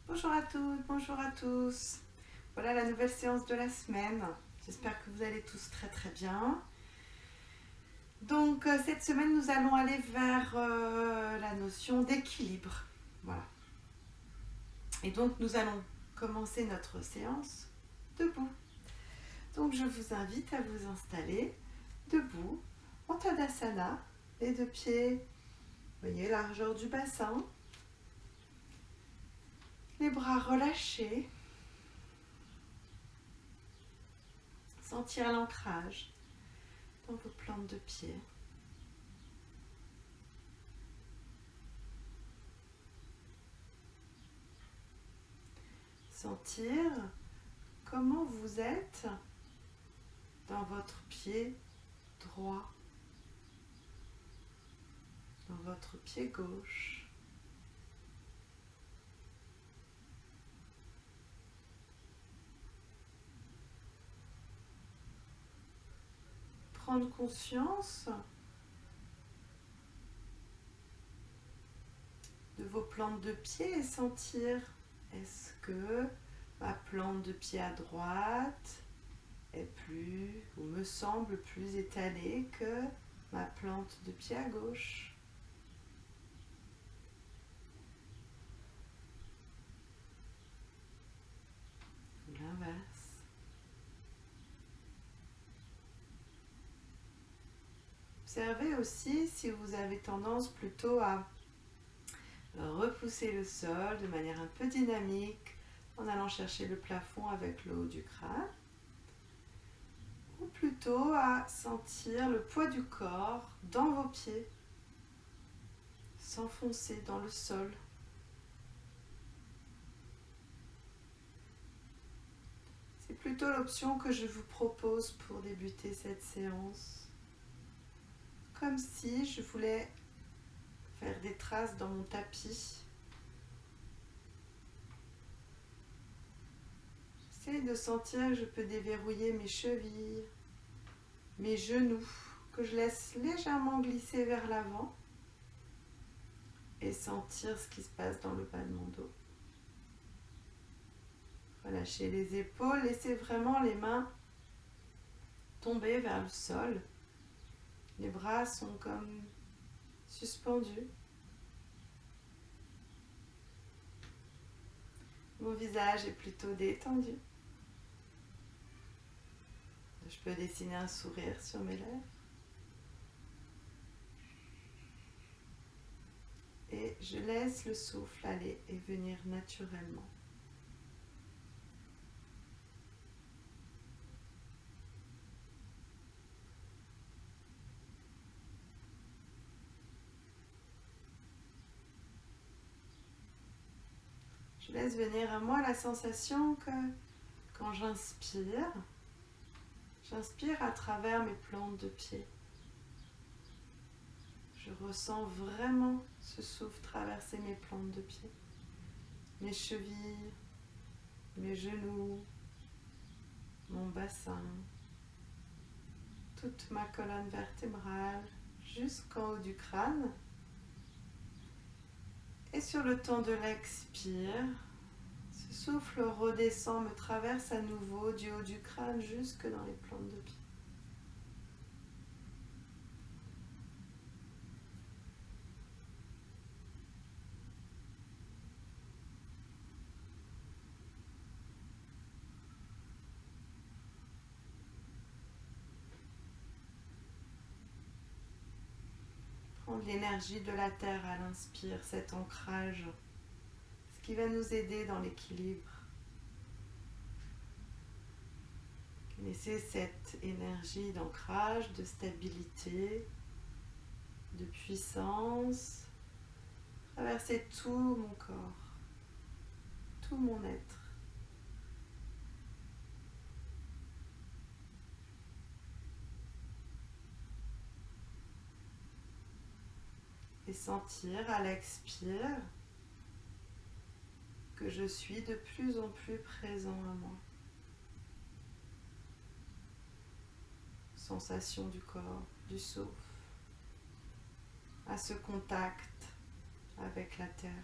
Bonjour à toutes, bonjour à tous. Voilà la nouvelle séance de la semaine. J'espère que vous allez tous très très bien. Donc cette semaine, nous allons aller vers la notion d'équilibre. Voilà. Et donc nous allons commencer notre séance debout. Donc je vous invite à vous installer debout en Tadasana, les deux pieds, vous voyez, largeur du bassin, les bras relâchés. Sentir l'ancrage dans vos plantes de pied. Sentir comment vous êtes dans votre pied droit, dans votre pied gauche. Prendre conscience de vos plantes de pied et sentir, est-ce que ma plante de pied à droite est plus, ou me semble plus étalée que ma plante de pied à gauche. Ou l'inverse. Observez aussi si vous avez tendance plutôt à repousser le sol de manière un peu dynamique en allant chercher le plafond avec le haut du crâne, ou plutôt à sentir le poids du corps dans vos pieds s'enfoncer dans le sol. C'est plutôt l'option que je vous propose pour débuter cette séance. Comme si je voulais faire des traces dans mon tapis. J'essaie de sentir que je peux déverrouiller mes chevilles, mes genoux, que je laisse légèrement glisser vers l'avant et sentir ce qui se passe dans le bas de mon dos. Relâchez les épaules, laissez vraiment les mains tomber vers le sol. Les bras sont comme suspendus. Mon visage est plutôt détendu. Je peux dessiner un sourire sur mes lèvres. Et je laisse le souffle aller et venir naturellement. Je laisse venir à moi la sensation que quand j'inspire à travers mes plantes de pied. Je ressens vraiment ce souffle traverser mes plantes de pied, mes chevilles, mes genoux, mon bassin, toute ma colonne vertébrale jusqu'en haut du crâne. Et sur le temps de l'expire, ce souffle redescend, me traverse à nouveau du haut du crâne jusque dans les plantes de pied. Prendre l'énergie de la terre à l'inspire, cet ancrage, ce qui va nous aider dans l'équilibre. Laissez cette énergie d'ancrage, de stabilité, de puissance traverser tout mon corps, tout mon être. Et sentir à l'expire que je suis de plus en plus présent à moi. Sensation du corps, du souffle, à ce contact avec la terre.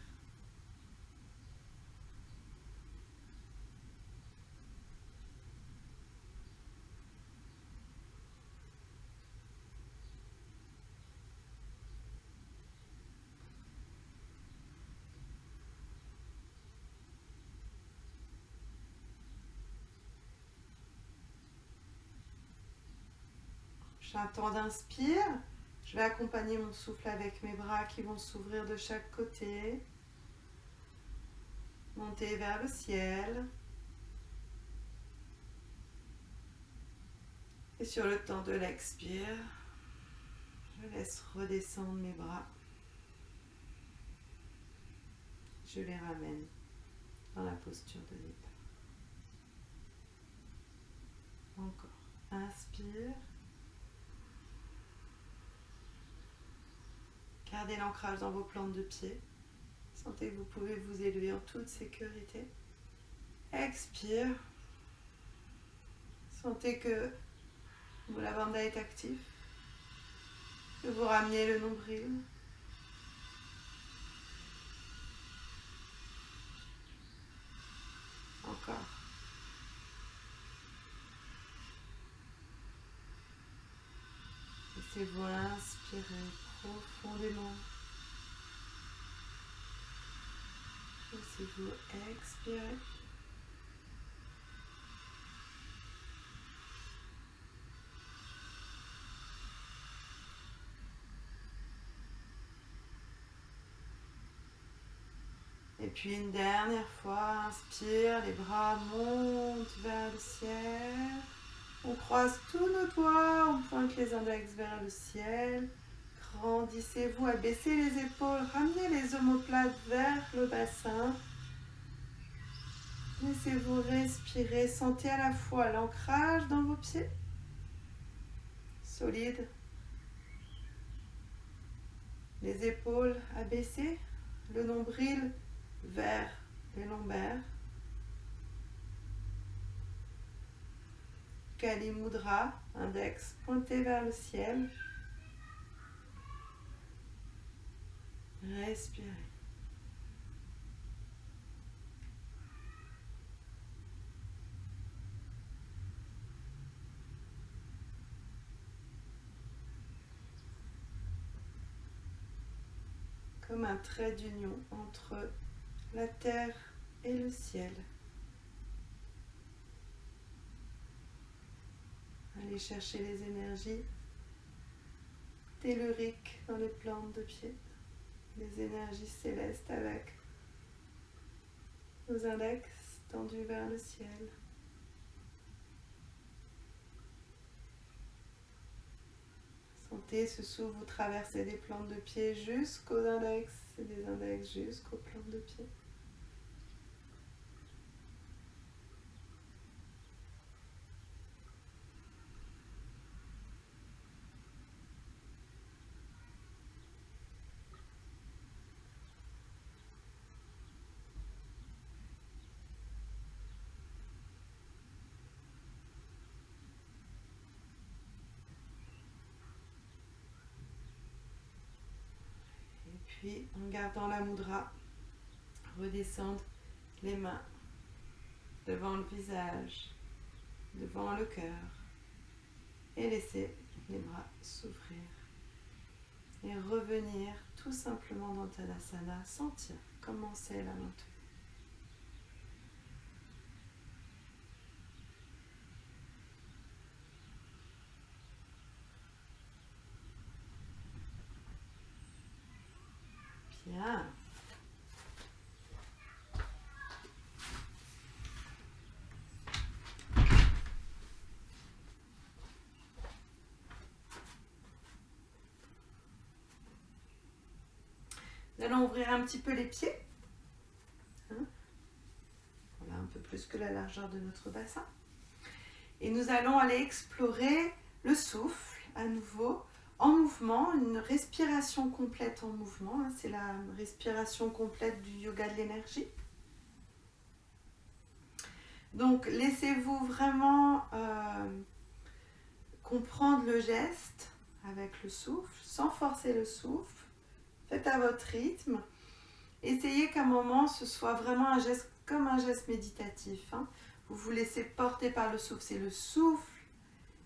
J'ai un temps d'inspire. Je vais accompagner mon souffle avec mes bras qui vont s'ouvrir de chaque côté. Monter vers le ciel. Et sur le temps de l'expire, je laisse redescendre mes bras. Je les ramène dans la posture de départ. Encore. Inspire. Gardez l'ancrage dans vos plantes de pied. Sentez que vous pouvez vous élever en toute sécurité. Expire. Sentez que la bandha est active. Que vous ramenez le nombril. Encore. Laissez-vous inspirer profondément. Laissez-vous expirer. Et puis une dernière fois, inspire, les bras montent vers le ciel. On croise tous nos doigts, on pointe les index vers le ciel. Grandissez-vous, abaissez les épaules, ramenez les omoplates vers le bassin. Laissez-vous respirer, sentez à la fois l'ancrage dans vos pieds, solide. Les épaules abaissées, le nombril vers les lombaires. Kali Mudra, index pointé vers le ciel. Respirez. Comme un trait d'union entre la terre et le ciel. Allez chercher les énergies telluriques dans les plantes de pied, les énergies célestes avec nos index tendus vers le ciel. Sentez ce souffle vous traverser des plantes de pied jusqu'aux index et des index jusqu'aux plantes de pied. Puis, en gardant la mudra, redescendre les mains devant le visage, devant le cœur, et laisser les bras s'ouvrir. Et revenir tout simplement dans Tadasana, sentir comment c'est là maintenant. Bien. Nous allons ouvrir un petit peu les pieds. Voilà, un peu plus que la largeur de notre bassin. Et nous allons aller explorer le souffle à nouveau en mouvement, une respiration complète en mouvement. C'est la respiration complète du yoga de l'énergie. Donc laissez-vous vraiment comprendre le geste avec le souffle, sans forcer le souffle. Faites à votre rythme. Essayez qu'à un moment ce soit vraiment un geste comme un geste méditatif. Vous vous laissez porter par le souffle. C'est le souffle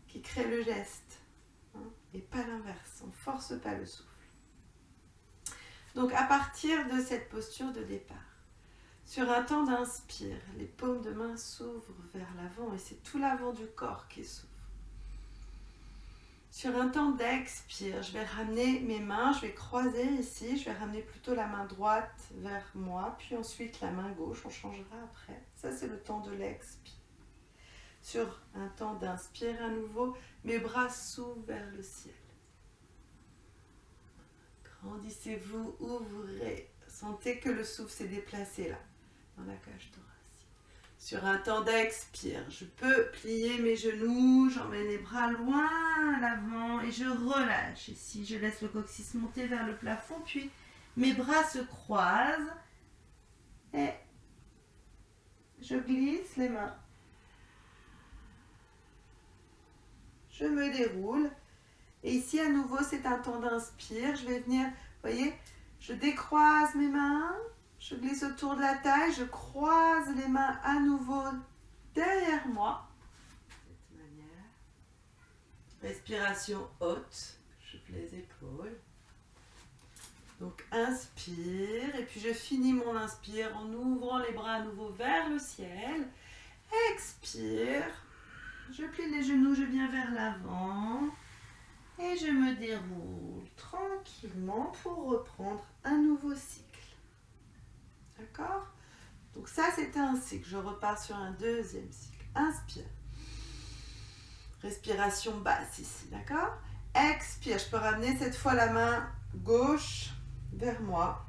qui crée le geste. Et pas l'inverse, on ne force pas le souffle. Donc à partir de cette posture de départ, sur un temps d'inspire, les paumes de main s'ouvrent vers l'avant et c'est tout l'avant du corps qui s'ouvre. Sur un temps d'expire, je vais ramener mes mains, je vais croiser ici, je vais ramener plutôt la main droite vers moi, puis ensuite la main gauche, on changera après. Ça, c'est le temps de l'expire. Sur un temps d'inspire à nouveau, mes bras s'ouvrent vers le ciel. Grandissez-vous, ouvrez. Sentez que le souffle s'est déplacé là, dans la cage thoracique. Sur un temps d'expire, je peux plier mes genoux, j'emmène les bras loin à l'avant et je relâche. Ici, je laisse le coccyx monter vers le plafond, puis mes bras se croisent et je glisse les mains. Je me déroule. Et ici, à nouveau, c'est un temps d'inspire. Je vais venir, vous voyez, je décroise mes mains, je glisse autour de la taille, je croise les mains à nouveau derrière moi. De cette manière. Respiration haute, je plie les épaules. Donc, inspire. Et puis, je finis mon inspire en ouvrant les bras à nouveau vers le ciel. Expire. Je plie les genoux, je viens vers l'avant et je me déroule tranquillement pour reprendre un nouveau cycle. D'accord? Donc ça, c'était un cycle. Je repars sur un deuxième cycle. Inspire. Respiration basse ici, d'accord? Expire. Je peux ramener cette fois la main gauche vers moi.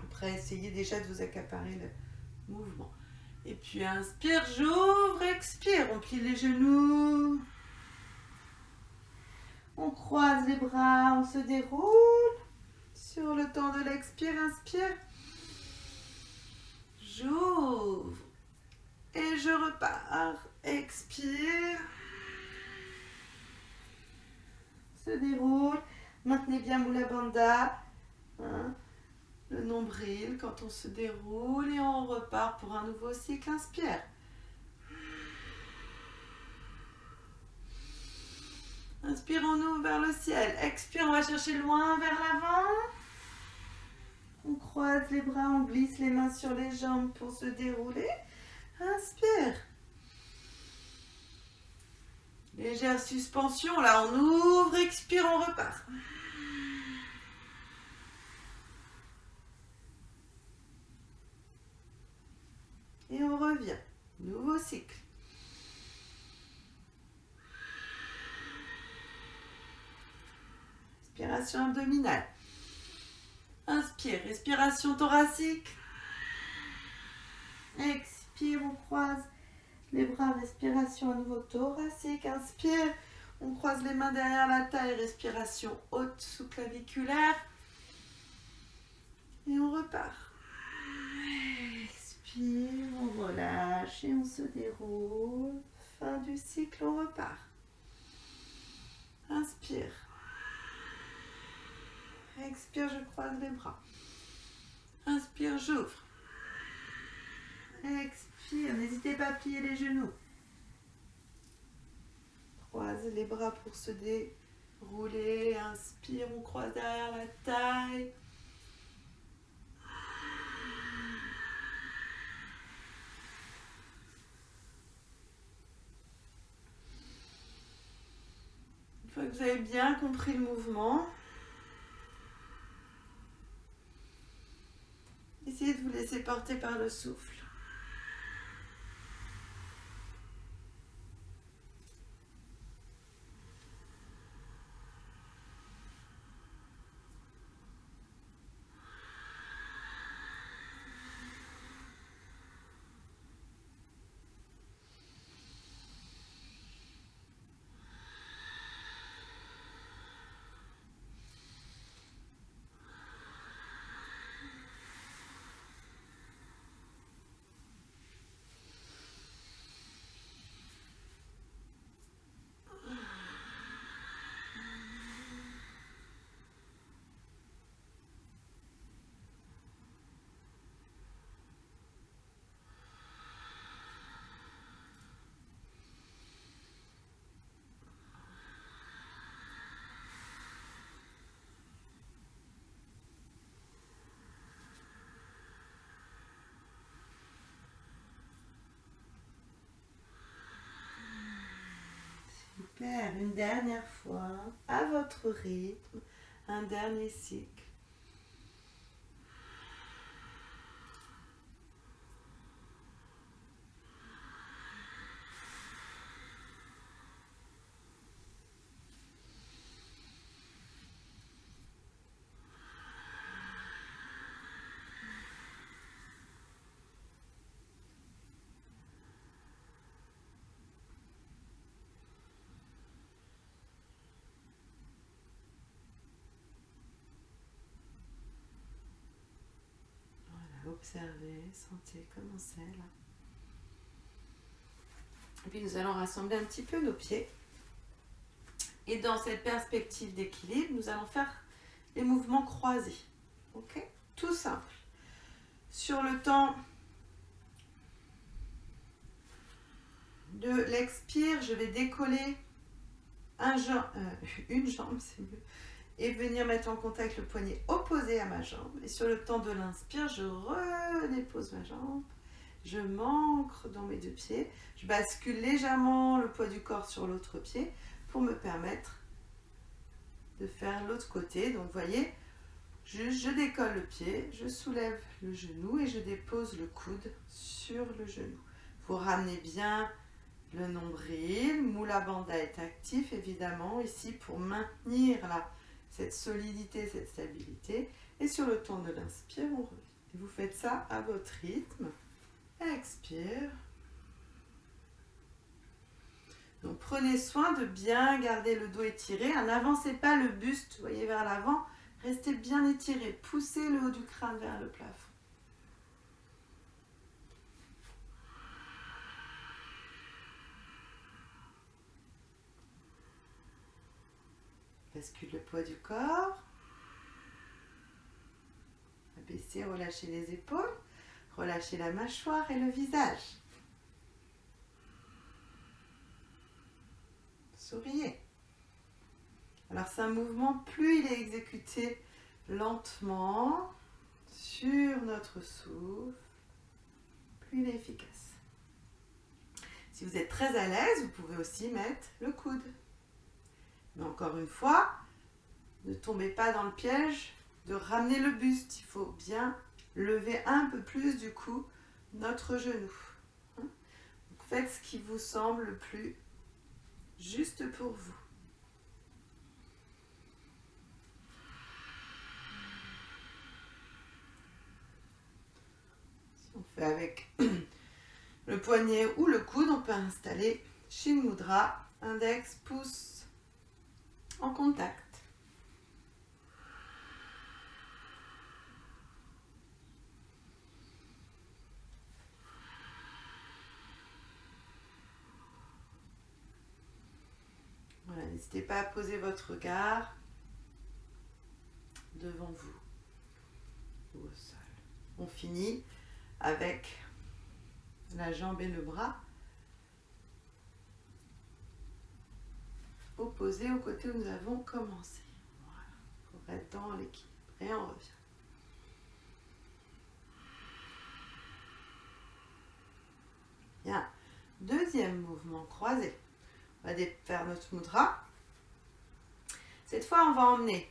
Après, essayez déjà de vous accaparer le mouvement. Et puis inspire, j'ouvre, expire, on plie les genoux, on croise les bras, on se déroule. Sur le temps de l'expire, inspire, j'ouvre et je repars, expire, se déroule, maintenez bien Mula Bandha, hein. Le nombril quand on se déroule et on repart pour un nouveau cycle. Inspire. Inspire, on ouvre vers le ciel. Expire, on va chercher loin vers l'avant. On croise les bras, on glisse les mains sur les jambes pour se dérouler. Inspire. Légère suspension, là on ouvre, expire, on repart. Et on revient. Nouveau cycle. Respiration abdominale. Inspire, respiration thoracique. Expire, on croise les bras, respiration à nouveau thoracique. Inspire, on croise les mains derrière la taille, respiration haute sous-claviculaire. Et on repart. Expire, on relâche et on se déroule. Fin du cycle, on repart. Inspire. Expire, je croise les bras. Inspire, j'ouvre. Expire, n'hésitez pas à plier les genoux. Croise les bras pour se dérouler. Inspire, on croise derrière la taille. Une fois que vous avez bien compris le mouvement, essayez de vous laisser porter par le souffle. Super, une dernière fois, à votre rythme, un dernier cycle. Observez, sentez comment c'est là. Et puis nous allons rassembler un petit peu nos pieds. Et dans cette perspective d'équilibre, nous allons faire les mouvements croisés. Ok? Tout simple. Sur le temps de l'expire, je vais décoller une jambe, c'est mieux, et venir mettre en contact le poignet opposé à ma jambe. Et sur le temps de l'inspire, je redépose ma jambe, je m'ancre dans mes deux pieds, je bascule légèrement le poids du corps sur l'autre pied pour me permettre de faire l'autre côté. Donc vous voyez, je décolle le pied, je soulève le genou et je dépose le coude sur le genou. Vous ramenez bien le nombril, moula bandha est actif évidemment ici pour maintenir là cette solidité, cette stabilité. Et sur le temps de l'inspire, on revient. Et vous faites ça à votre rythme. Expire. Donc prenez soin de bien garder le dos étiré. N'avancez pas le buste, vous voyez, vers l'avant. Restez bien étiré. Poussez le haut du crâne vers le plafond. Bascule le poids du corps. Abaissez, relâchez les épaules. Relâchez la mâchoire et le visage. Souriez. Alors c'est un mouvement, plus il est exécuté lentement sur notre souffle, plus il est efficace. Si vous êtes très à l'aise, vous pouvez aussi mettre le coude. Mais encore une fois, ne tombez pas dans le piège de ramener le buste. Il faut bien lever un peu plus du coup notre genou. Donc faites ce qui vous semble le plus juste pour vous. Si on fait avec le poignet ou le coude, on peut installer Shin Mudra, index, pouce en contact. Voilà, n'hésitez pas à poser votre regard devant vous ou au sol. On finit avec la jambe et le bras opposés au côté où nous avons commencé. Voilà, pour être dans l'équilibre. Et on revient. Bien. Deuxième mouvement croisé. On va faire notre mudra. Cette fois, on va emmener.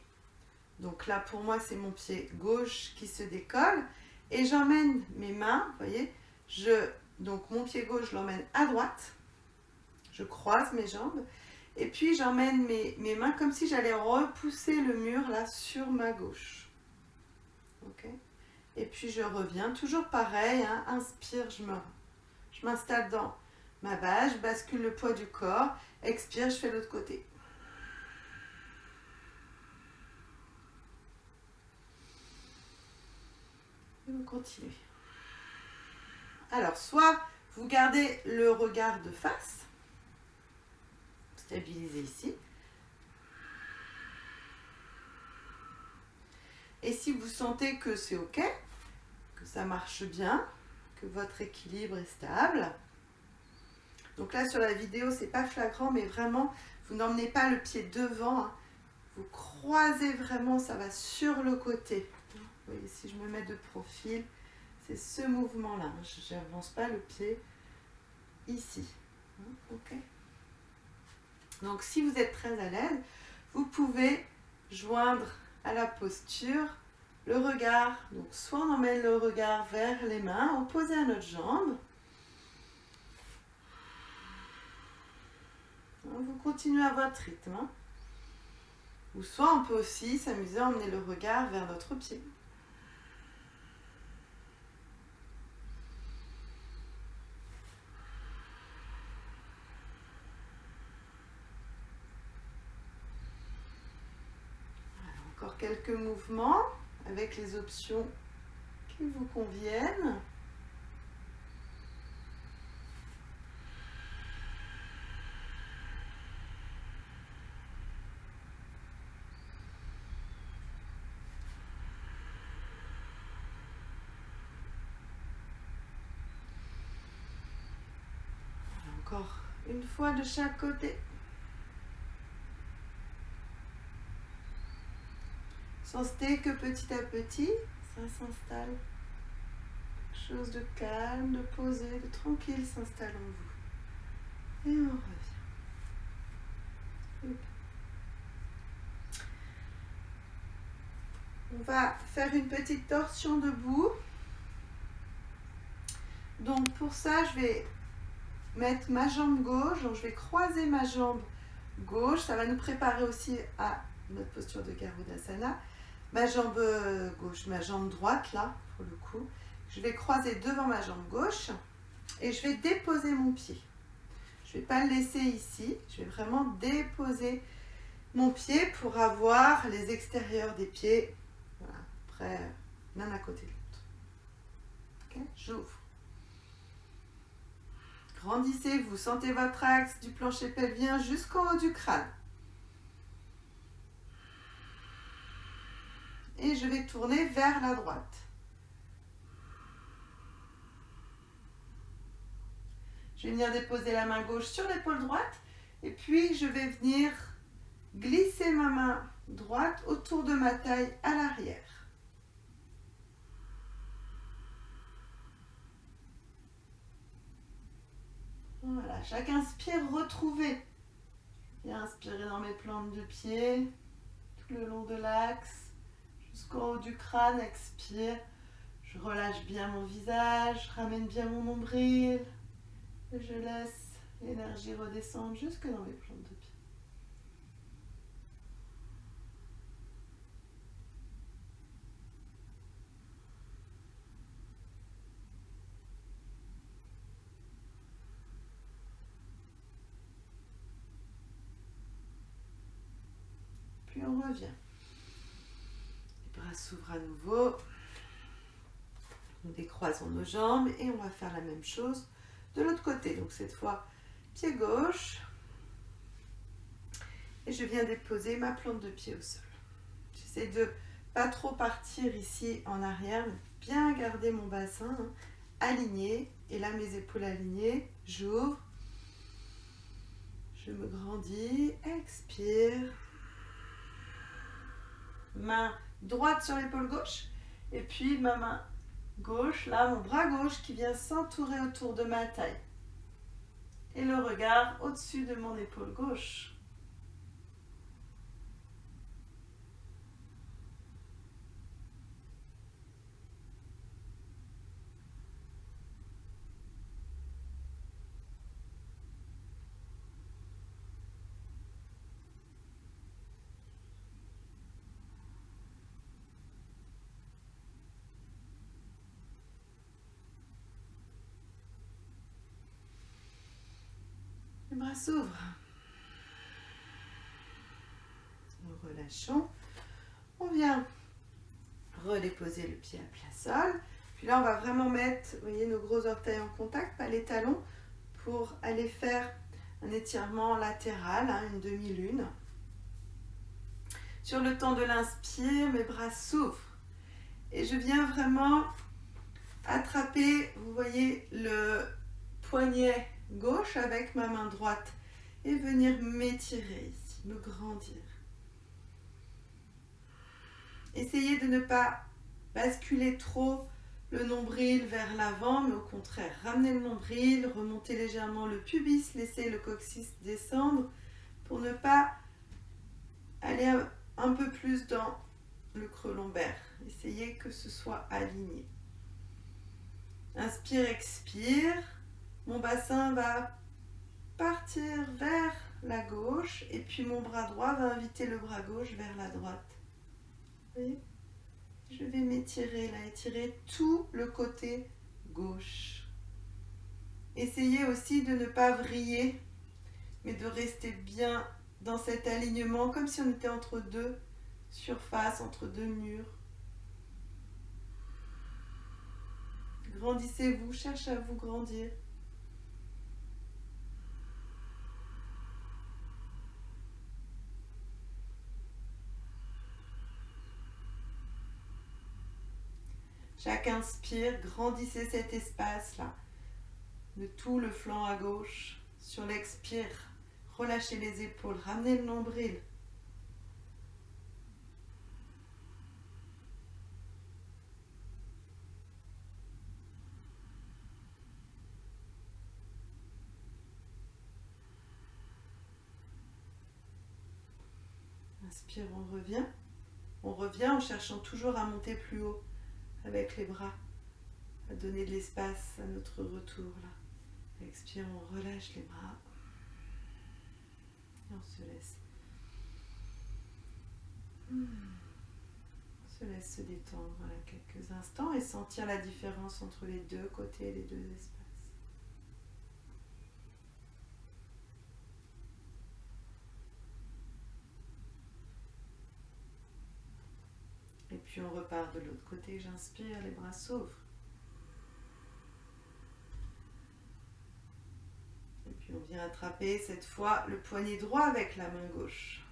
Donc là, pour moi, c'est mon pied gauche qui se décolle. Et j'emmène mes mains, vous voyez, donc mon pied gauche, je l'emmène à droite. Je croise mes jambes. Et puis, j'emmène mes mains comme si j'allais repousser le mur là sur ma gauche. Ok. Et puis, je reviens. Toujours pareil. Hein, inspire, je m'installe dans ma base. Je bascule le poids du corps. Expire, je fais l'autre côté. Et vous continuez. Alors, soit vous gardez le regard de face, stabilisez ici. Et si vous sentez que c'est OK, que ça marche bien, que votre équilibre est stable, donc là sur la vidéo, c'est pas flagrant, mais vraiment, vous n'emmenez pas le pied devant, hein. Vous croisez vraiment, ça va sur le côté. Vous voyez, si je me mets de profil, c'est ce mouvement-là. Je n'avance pas le pied ici. OK. Donc si vous êtes très à l'aise, vous pouvez joindre à la posture le regard. Donc soit on emmène le regard vers les mains, opposé à notre jambe. Vous continuez à votre rythme. Ou soit on peut aussi s'amuser à emmener le regard vers notre pied. Encore quelques mouvements avec les options qui vous conviennent. Encore une fois de chaque côté. Sentez que petit à petit, ça s'installe. Quelque chose de calme, de posé, de tranquille s'installe en vous. Et on revient. On va faire une petite torsion debout. Donc pour ça, je vais mettre ma jambe gauche. Donc je vais croiser ma jambe gauche. Ça va nous préparer aussi à notre posture de Garudasana. Ma jambe gauche, ma jambe droite là, pour le coup. Je vais croiser devant ma jambe gauche et je vais déposer mon pied. Je ne vais pas le laisser ici. Je vais vraiment déposer mon pied pour avoir les extérieurs des pieds. Voilà, près l'un à côté de l'autre. Okay, j'ouvre. Grandissez, vous sentez votre axe du plancher pelvien jusqu'au haut du crâne. Et je vais tourner vers la droite. Je vais venir déposer la main gauche sur l'épaule droite et puis je vais venir glisser ma main droite autour de ma taille à l'arrière. Voilà, chaque inspire, retrouvez. Et inspirez dans mes plantes de pied, tout le long de l'axe. Jusqu'au haut du crâne, expire. Je relâche bien mon visage, je ramène bien mon nombril. Et je laisse l'énergie redescendre jusque dans mes plantes de pied. Puis on revient. Les bras s'ouvrent à nouveau. Nous décroisons nos jambes et on va faire la même chose de l'autre côté. Donc cette fois, pied gauche. Et je viens déposer ma plante de pied au sol. J'essaie de pas trop partir ici en arrière, mais bien garder mon bassin aligné. Et là, mes épaules alignées. J'ouvre. Je me grandis. Expire. Main droite sur l'épaule gauche. Et puis ma main gauche, là, mon bras gauche qui vient s'entourer autour de ma taille. Et le regard au-dessus de mon épaule gauche. Les bras s'ouvrent. Nous relâchons. On vient redéposer le pied à plat sol. Puis là, on va vraiment mettre, vous voyez, nos gros orteils en contact, pas les talons, pour aller faire un étirement latéral, une demi-lune. Sur le temps de l'inspire, mes bras s'ouvrent. Et je viens vraiment attraper, vous voyez, le poignet gauche avec ma main droite et venir m'étirer ici, me grandir. Essayez de ne pas basculer trop le nombril vers l'avant, mais au contraire, ramenez le nombril, remontez légèrement le pubis, laissez le coccyx descendre, pour ne pas aller un peu plus dans le creux lombaire. Essayez que ce soit aligné. Inspire, expire. Mon bassin va partir vers la gauche et puis mon bras droit va inviter le bras gauche vers la droite. Vous voyez ? Je vais m'étirer là, étirer tout le côté gauche. Essayez aussi de ne pas vriller, mais de rester bien dans cet alignement, comme si on était entre deux surfaces, entre deux murs. Grandissez-vous, cherchez à vous grandir. Chaque inspire, grandissez cet espace-là, de tout le flanc à gauche. Sur l'expire, relâchez les épaules, ramenez le nombril. Inspire, on revient. On revient en cherchant toujours à monter plus haut avec les bras, à donner de l'espace à notre retour là. Expire, on relâche les bras. Et on se laisse. On se laisse se détendre voilà, quelques instants et sentir la différence entre les deux côtés, les deux espaces. Et puis on repart de l'autre côté, j'inspire, les bras s'ouvrent. Et puis on vient attraper cette fois le poignet droit avec la main gauche.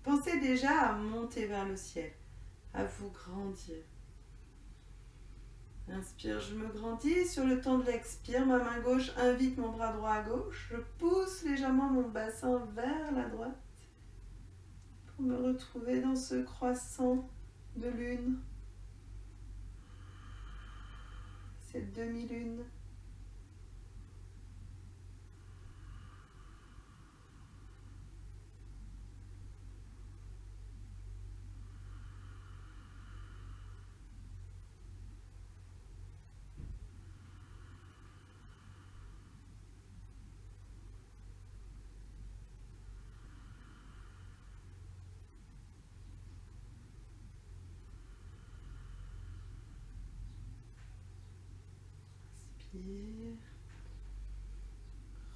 Pensez déjà à monter vers le ciel, à vous grandir. Inspire, je me grandis. Sur le temps de l'expire, ma main gauche invite mon bras droit à gauche. Je pousse légèrement mon bassin vers la droite pour me retrouver dans ce croissant de lune, cette demi-lune.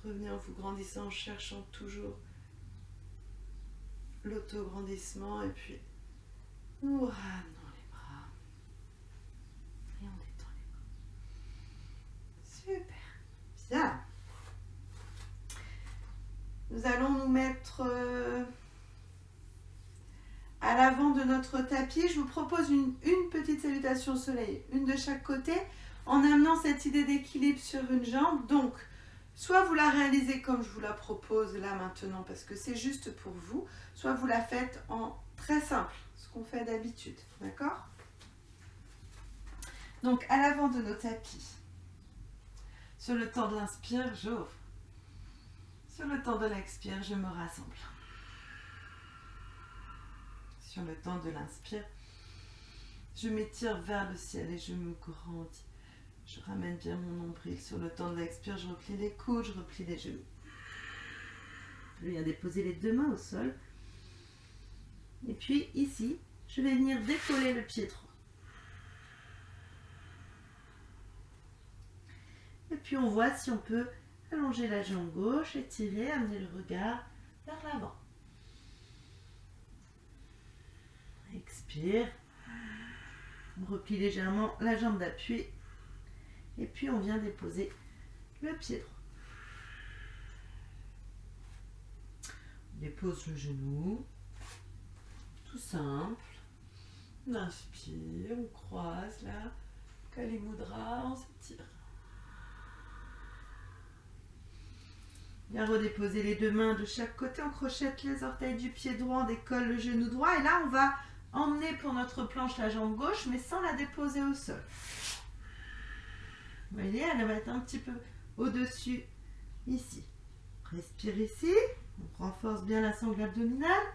Revenez en vous grandissant, en cherchant toujours l'autograndissement et puis nous ramenons les bras et on détend les bras. Super, bien. Nous allons nous mettre à l'avant de notre tapis. Je vous propose une petite salutation au soleil, une de chaque côté, en amenant cette idée d'équilibre sur une jambe. Donc, soit vous la réalisez comme je vous la propose là maintenant, parce que c'est juste pour vous, soit vous la faites en très simple, ce qu'on fait d'habitude, d'accord ? Donc, à l'avant de nos tapis, sur le temps de l'inspire, j'ouvre. Sur le temps de l'expire, je me rassemble. Sur le temps de l'inspire, je m'étire vers le ciel et je me grandis. Je ramène bien mon nombril. Sur le temps de l'expire, je replie les coudes, je replie les genoux. Je viens déposer les deux mains au sol. Et puis ici, je vais venir décoller le pied droit. Et puis on voit si on peut allonger la jambe gauche, étirer, amener le regard vers l'avant. Expire. On replie légèrement la jambe d'appui. Et puis on vient déposer le pied droit. On dépose le genou. Tout simple. On inspire, on croise là. Kali Mudra, on s'étire. Bien redéposer les deux mains de chaque côté. On crochette les orteils du pied droit, on décolle le genou droit. Et là, on va emmener pour notre planche la jambe gauche, mais sans la déposer au sol. Vous voyez, elle va être un petit peu au-dessus, ici. Respire ici. On renforce bien la sangle abdominale,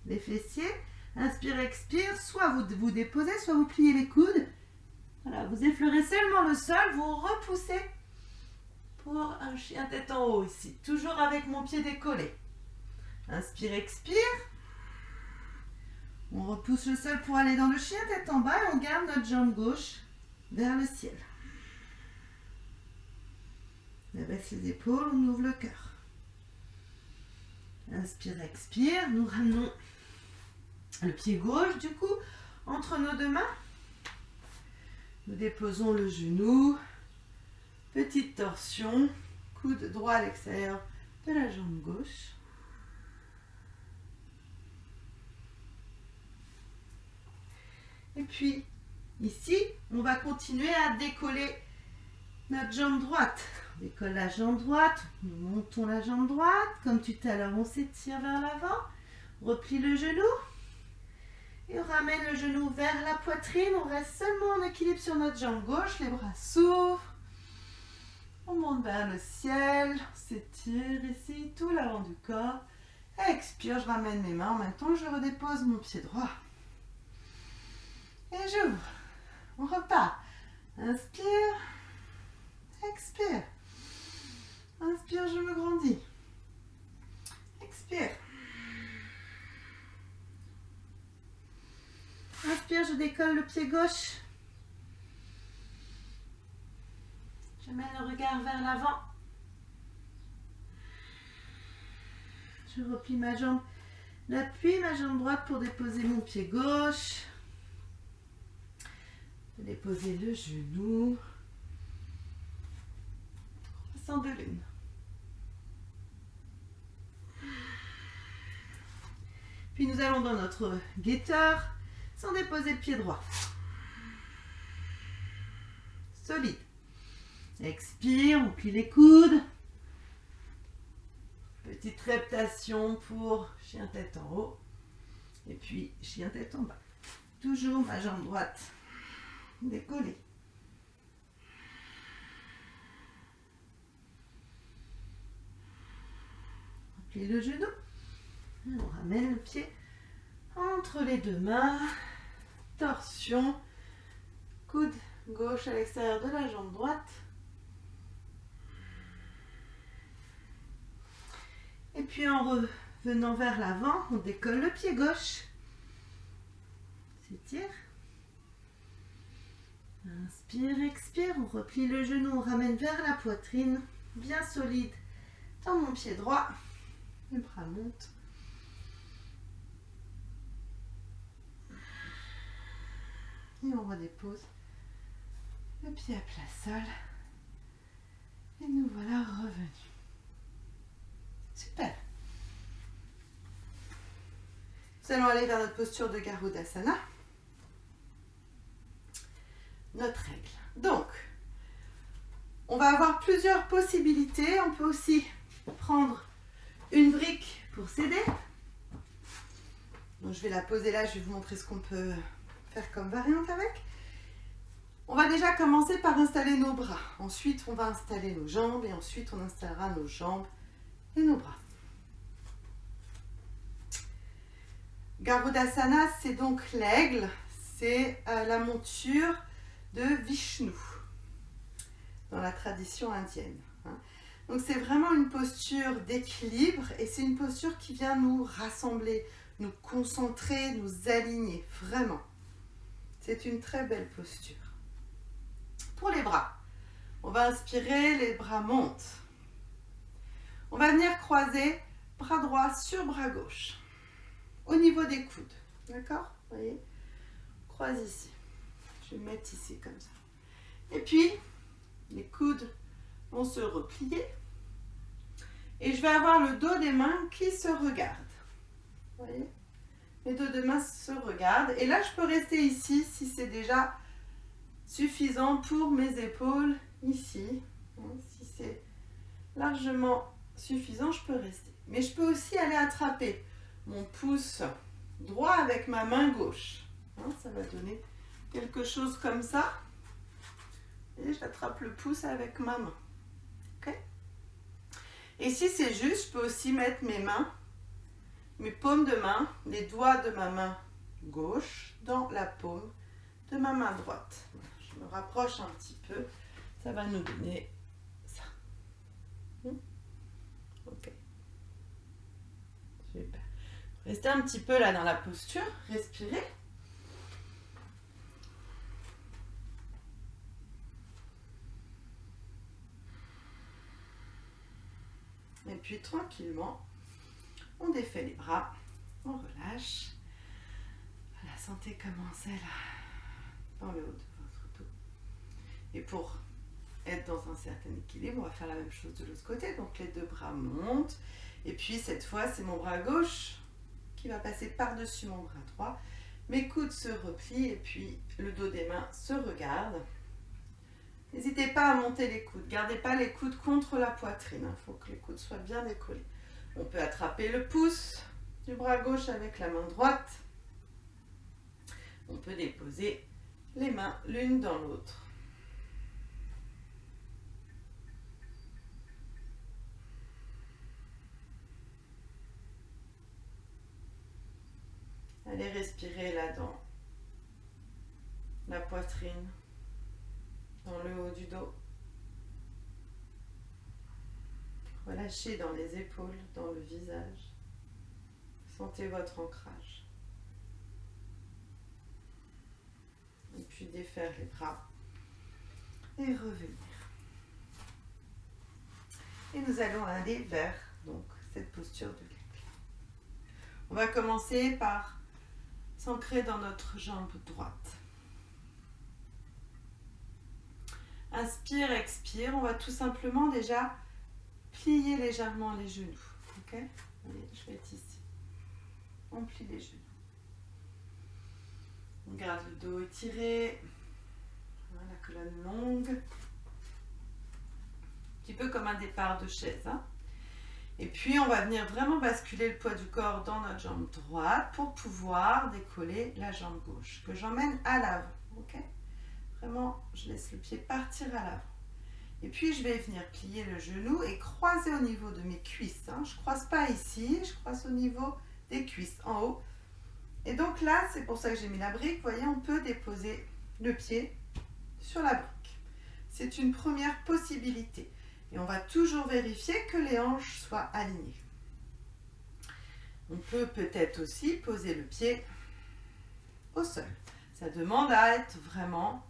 les fessiers. Inspire, expire, soit vous déposez, soit vous pliez les coudes. Voilà, vous effleurez seulement le sol, vous repoussez pour un chien tête en haut ici. Toujours avec mon pied décollé. Inspire, expire. On repousse le sol pour aller dans le chien tête en bas et on garde notre jambe gauche vers le ciel. On abaisse les épaules, on ouvre le cœur. Inspire, expire. Nous ramenons le pied gauche du coup entre nos deux mains. Nous déposons le genou. Petite torsion. Coude droit à l'extérieur de la jambe gauche. Et puis, ici, on va continuer à décoller notre jambe droite. On décolle la jambe droite, nous montons la jambe droite. Comme tout à l'heure, on s'étire vers l'avant. On replie le genou. Et on ramène le genou vers la poitrine. On reste seulement en équilibre sur notre jambe gauche. Les bras s'ouvrent. On monte vers le ciel. On s'étire ici, tout l'avant du corps. Expire, je ramène mes mains. En même temps, je redépose mon pied droit. Et j'ouvre. On repart. Inspire. Expire. Inspire, je me grandis. Expire. Inspire, je décolle le pied gauche. Je mets le regard vers l'avant. Je replie ma jambe. J'appuie ma jambe droite pour déposer mon pied gauche. Déposer le genou. Croissant de lune. Puis nous allons dans notre guetteur sans déposer le pied droit. Solide. Expire, on plie les coudes. Petite reptation pour chien tête en haut. Et puis chien tête en bas. Toujours ma jambe droite décollée. On plie le genou. Et on ramène le pied entre les deux mains. Torsion. Coude gauche à l'extérieur de la jambe droite. Et puis en revenant vers l'avant, on décolle le pied gauche. S'étire. Inspire, expire, on replie le genou, on ramène vers la poitrine, bien solide dans mon pied droit. Les bras montent. Et on redépose le pied à plat sol. Et nous voilà revenus. Super. Nous allons aller vers notre posture de Garudasana. Notre règle. Donc, on va avoir plusieurs possibilités. On peut aussi prendre une brique pour s'aider. Donc, je vais la poser là, je vais vous montrer ce qu'on peut faire comme variante avec. On va déjà commencer par installer nos bras. Ensuite, on va installer nos jambes et ensuite, on installera nos jambes et nos bras. Garudasana, c'est donc l'aigle. C'est la monture de Vishnu dans la tradition indienne. Donc c'est vraiment une posture d'équilibre et c'est une posture qui vient nous rassembler, nous concentrer, nous aligner, vraiment. C'est une très belle posture. Pour les bras, on va inspirer, les bras montent. On va venir croiser bras droit sur bras gauche, au niveau des coudes, d'accord? Vous voyez? On croise ici. Je vais me mettre ici comme ça. Et puis, les coudes vont se replier. Et je vais avoir le dos des mains qui se regardent. Vous voyez? Les dos des mains se regardent. Et là, je peux rester ici si c'est déjà suffisant pour mes épaules ici. Si c'est largement suffisant, je peux rester. Mais je peux aussi aller attraper mon pouce droit avec ma main gauche. Ça va donner quelque chose comme ça. Et j'attrape le pouce avec ma main. Okay? Et si c'est juste, je peux aussi mettre mes mains, mes paumes de main, les doigts de ma main gauche dans la paume de ma main droite. Je me rapproche un petit peu, ça va nous donner ça. Ok. Super. Restez un petit peu là dans la posture, respirez. Et puis tranquillement, on défait les bras, on relâche. Voilà, sentez comment c'est là, dans le haut de votre dos. Et pour être dans un certain équilibre, on va faire la même chose de l'autre côté. Donc les deux bras montent. Et puis cette fois, c'est mon bras gauche qui va passer par-dessus mon bras droit. Mes coudes se replient et puis le dos des mains se regarde. N'hésitez pas à monter les coudes. Gardez pas les coudes contre la poitrine. Il faut que les coudes soient bien décollés. On peut attraper le pouce du bras gauche avec la main droite. On peut déposer les mains l'une dans l'autre. Allez respirer là dans la poitrine, dans le haut du dos. Relâchez dans les épaules, dans le visage. Sentez votre ancrage. Et puis défaire les bras et revenir. Et nous allons aller vers donc, cette posture de l'éclat. On va commencer par s'ancrer dans notre jambe droite. Inspire, expire. On va tout simplement déjà plier légèrement les genoux. Ok ? Allez, je vais être ici. On plie les genoux. On garde le dos étiré. Voilà, la colonne longue. Un petit peu comme un départ de chaise. Hein. Et puis, on va venir vraiment basculer le poids du corps dans notre jambe droite pour pouvoir décoller la jambe gauche, que j'emmène à l'avant. Ok ? Vraiment, je laisse le pied partir à l'avant. Et puis, je vais venir plier le genou et croiser au niveau de mes cuisses. Hein. Je ne croise pas ici, je croise au niveau des cuisses, en haut. Et donc là, c'est pour ça que j'ai mis la brique. Vous voyez, on peut déposer le pied sur la brique. C'est une première possibilité. Et on va toujours vérifier que les hanches soient alignées. On peut peut-être aussi poser le pied au sol. Ça demande à être vraiment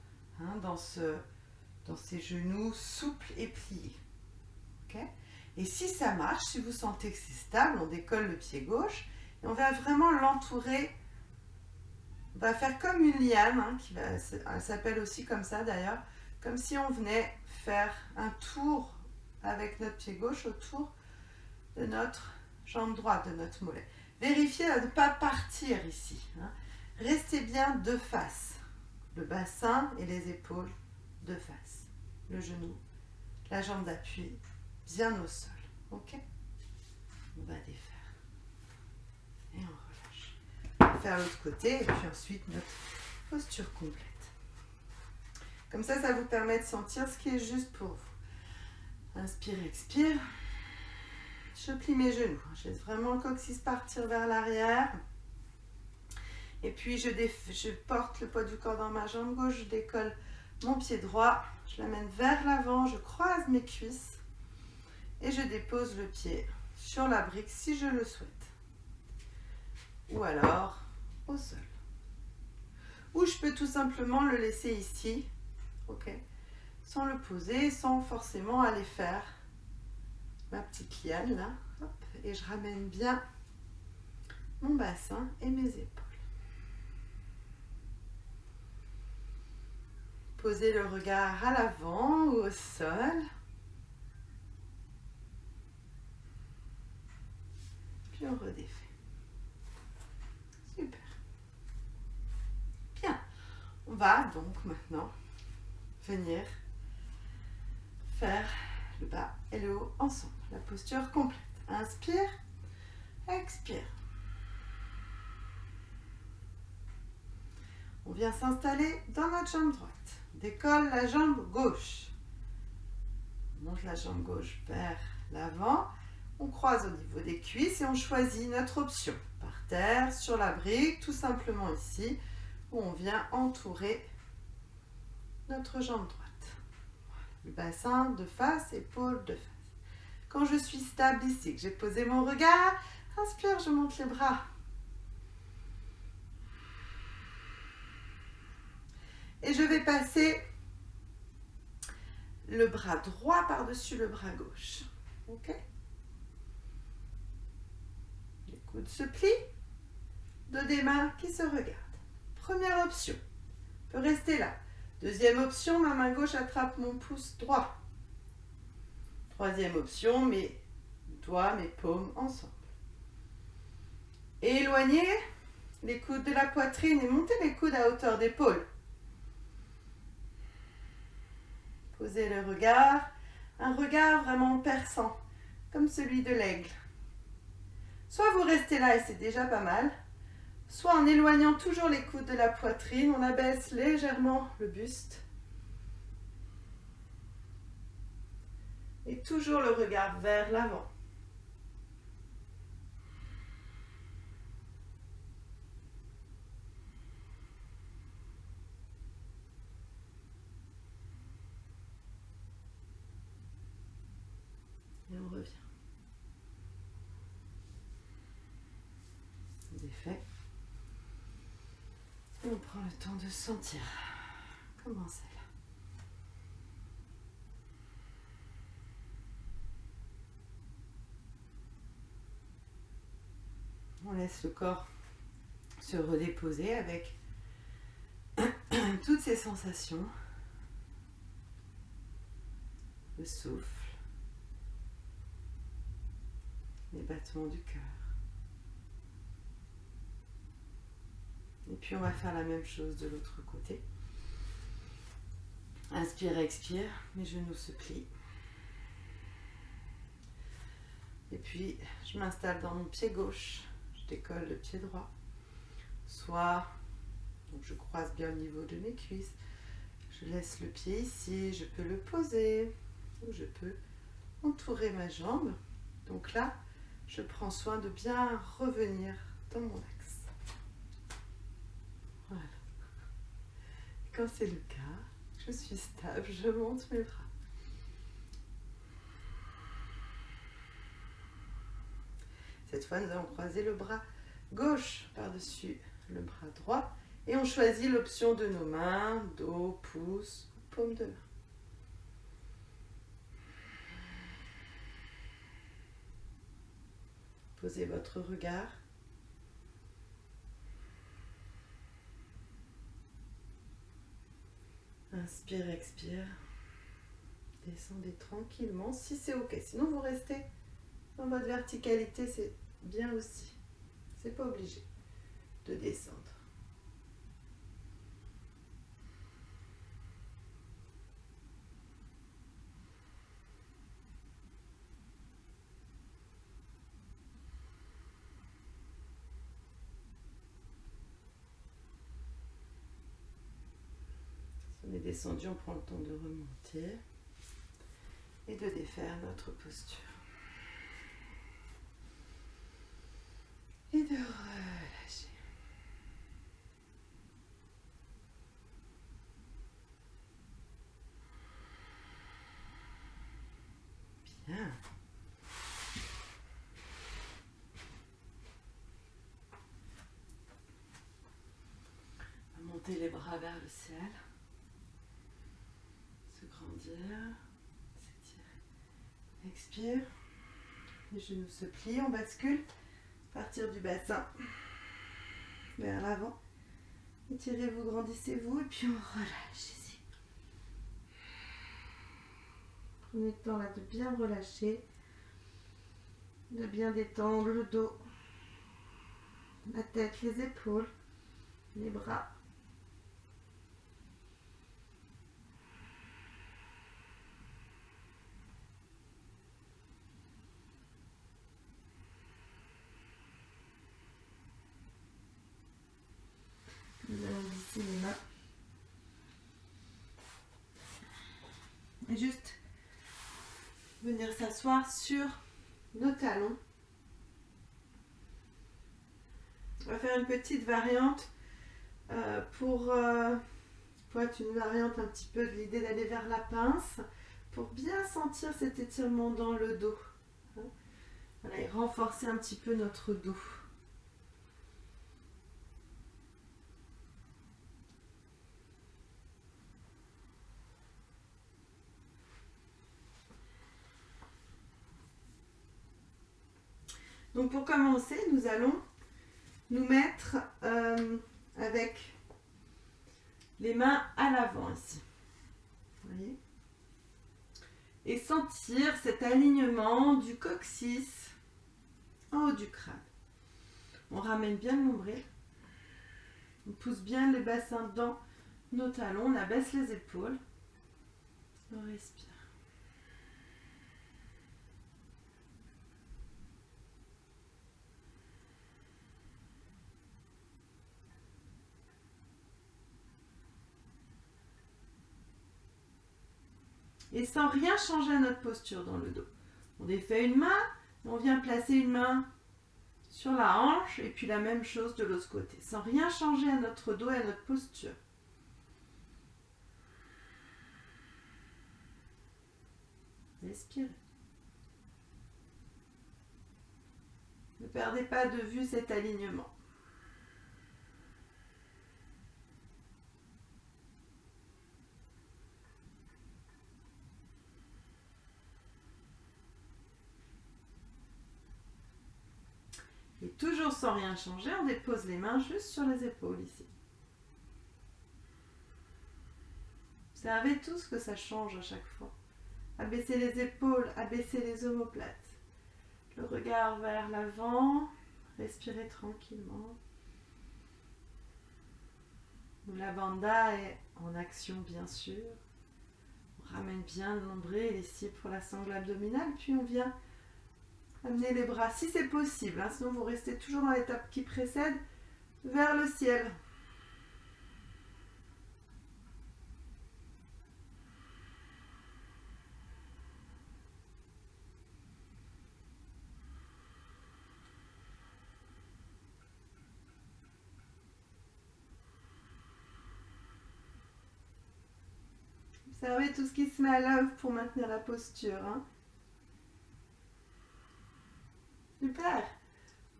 dans ces genoux souples et pliés. Okay ? Et si ça marche, si vous sentez que c'est stable, on décolle le pied gauche et on va vraiment l'entourer. On va faire comme une liane, elle s'appelle aussi comme ça d'ailleurs, comme si on venait faire un tour avec notre pied gauche autour de notre jambe droite, de notre mollet. Vérifiez de ne pas partir ici. Hein. Restez bien de face. Le bassin et les épaules de face. Le genou, la jambe d'appui, bien au sol. Ok ? On va défaire. Et on relâche. On va faire l'autre côté et puis ensuite notre posture complète. Comme ça, ça vous permet de sentir ce qui est juste pour vous. Inspire, expire. Je plie mes genoux. Je laisse vraiment le coccyx partir vers l'arrière. Et puis, je porte le poids du corps dans ma jambe gauche. Je décolle mon pied droit. Je l'amène vers l'avant. Je croise mes cuisses. Et je dépose le pied sur la brique si je le souhaite. Ou alors au sol. Ou je peux tout simplement le laisser ici. Ok ? Sans le poser, sans forcément aller faire ma petite liane là. Hop, et je ramène bien mon bassin et mes épaules. Posez le regard à l'avant ou au sol. Puis on redéfait. Super. Bien. On va donc maintenant venir faire le bas et le haut ensemble. La posture complète. Inspire, expire. On vient s'installer dans notre jambe droite. Décolle la jambe gauche. On monte la jambe gauche vers l'avant. On croise au niveau des cuisses et on choisit notre option. Par terre, sur la brique, tout simplement ici, où on vient entourer notre jambe droite. Le bassin de face, épaule de face. Quand je suis stable ici, que j'ai posé mon regard, inspire, je monte les bras. Et je vais passer le bras droit par-dessus le bras gauche. Ok? Les coudes se plient. Dos des mains qui se regardent. Première option. On peut rester là. Deuxième option, ma main gauche attrape mon pouce droit. Troisième option, mes doigts, mes paumes ensemble. Éloignez les coudes de la poitrine et montez les coudes à hauteur d'épaule. Posez le regard, un regard vraiment perçant, comme celui de l'aigle. Soit vous restez là et c'est déjà pas mal, soit en éloignant toujours les coudes de la poitrine, on abaisse légèrement le buste. Et toujours le regard vers l'avant. Et on revient. Défait. Et on prend le temps de sentir comment c'est là. On laisse le corps se redéposer avec toutes ces sensations. Le souffle, les battements du cœur. Et puis on va faire la même chose de l'autre côté. Inspire, expire, mes genoux se plient. Et puis je m'installe dans mon pied gauche, je décolle le pied droit. Soit, donc je croise bien le niveau de mes cuisses, je laisse le pied ici, je peux le poser, ou je peux entourer ma jambe. Donc là, je prends soin de bien revenir dans mon axe. Voilà. Quand c'est le cas, je suis stable, je monte mes bras. Cette fois, nous allons croiser le bras gauche par-dessus le bras droit et on choisit l'option de nos mains, dos, pouce, paume de main. Posez votre regard. Inspire, expire. Descendez tranquillement si c'est ok. Sinon, vous restez dans votre verticalité, c'est bien aussi. C'est pas obligé de descendre. Si on est descendu, on prend le temps de remonter et de défaire notre posture. Et de relâcher. Bien. On va monter les bras vers le ciel. Se grandir. S'étirer. Expire. Les genoux se plient, on bascule. Partir du bassin vers l'avant. Étirez-vous, grandissez-vous et puis on relâche ici. Prenez le temps là de bien relâcher, de bien détendre le dos, la tête, les épaules, les bras. Nous allons glisser les mains. Et juste venir s'asseoir sur nos talons. On va faire une petite variante pour être une variante un petit peu de l'idée d'aller vers la pince, pour bien sentir cet étirement dans le dos. Voilà, et renforcer un petit peu notre dos. Donc pour commencer, nous allons nous mettre avec les mains à l'avant ici. Vous voyez ? Et sentir cet alignement du coccyx en haut du crâne. On ramène bien le nombril. On pousse bien le bassin dans nos talons. On abaisse les épaules. On respire. Et sans rien changer à notre posture dans le dos. On défait une main, on vient placer une main sur la hanche et puis la même chose de l'autre côté. Sans rien changer à notre dos et à notre posture. Respirez. Ne perdez pas de vue cet alignement. Et toujours sans rien changer, on dépose les mains juste sur les épaules ici. Observez tout ce que ça change à chaque fois. Abaissez les épaules, abaissez les omoplates. Le regard vers l'avant, respirez tranquillement. La bandha est en action bien sûr. On ramène bien le nombril ici pour la sangle abdominale, puis on vient amener les bras si c'est possible, hein, sinon vous restez toujours dans l'étape qui précède, vers le ciel. Observez tout ce qui se met à l'œuvre pour maintenir la posture. Hein. Super.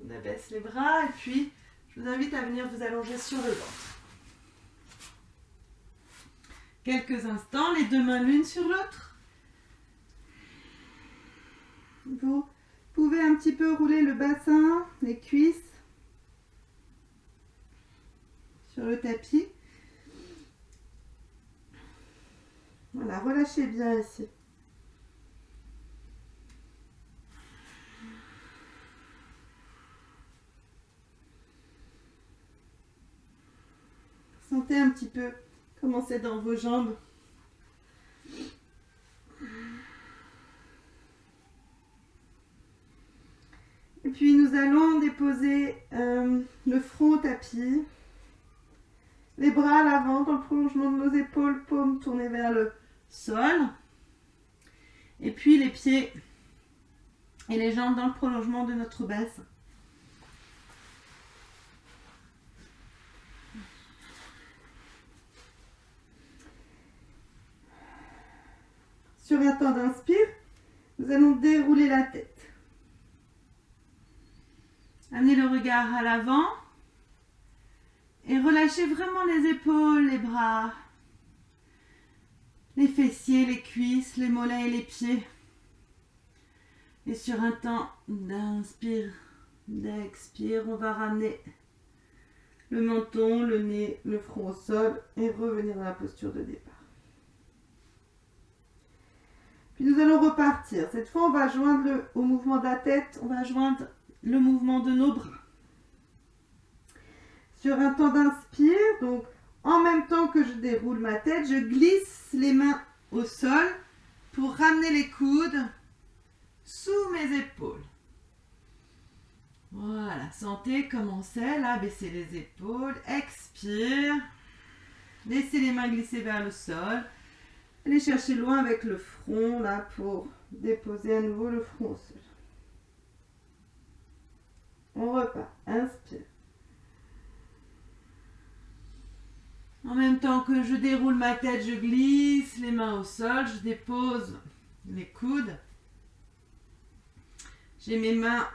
On abaisse les bras et puis je vous invite à venir vous allonger sur le ventre. Quelques instants, les deux mains l'une sur l'autre. Vous pouvez un petit peu rouler le bassin, les cuisses sur le tapis. Voilà, relâchez bien ici. Sentez un petit peu comment c'est dans vos jambes. Et puis nous allons déposer le front au tapis. Les bras à l'avant dans le prolongement de nos épaules, paumes tournées vers le sol. Et puis les pieds et les jambes dans le prolongement de notre bassin. Sur un temps d'inspire, nous allons dérouler la tête. Amenez le regard à l'avant et relâchez vraiment les épaules, les bras, les fessiers, les cuisses, les mollets et les pieds. Et sur un temps d'inspire, d'expire, on va ramener le menton, le nez, le front au sol et revenir dans la posture de départ. Puis nous allons repartir. Cette fois, on va joindre au mouvement de la tête, on va joindre le mouvement de nos bras. Sur un temps d'inspire, donc en même temps que je déroule ma tête, je glisse les mains au sol pour ramener les coudes sous mes épaules. Voilà, sentez comment c'est là, baissez les épaules, expire, laissez les mains glisser vers le sol. Allez chercher loin avec le front là pour Déposez à nouveau le front au sol. On repart. Inspire. En même temps que je déroule ma tête, je glisse les mains au sol, je dépose les coudes. J'ai mes mains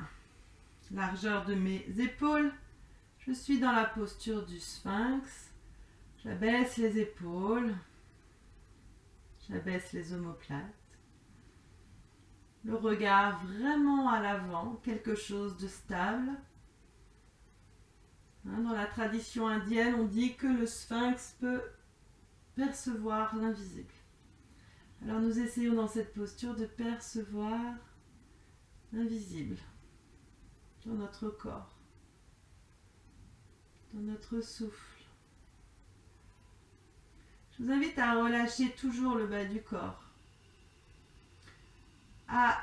largeur de mes épaules. Je suis dans la posture du sphinx. J'abaisse les épaules. J'abaisse les omoplates. Le regard vraiment à l'avant, quelque chose de stable. Dans la tradition indienne, on dit que le sphinx peut percevoir l'invisible. Alors nous essayons dans cette posture de percevoir l'invisible dans notre corps, dans notre souffle. Je vous invite à relâcher toujours le bas du corps, à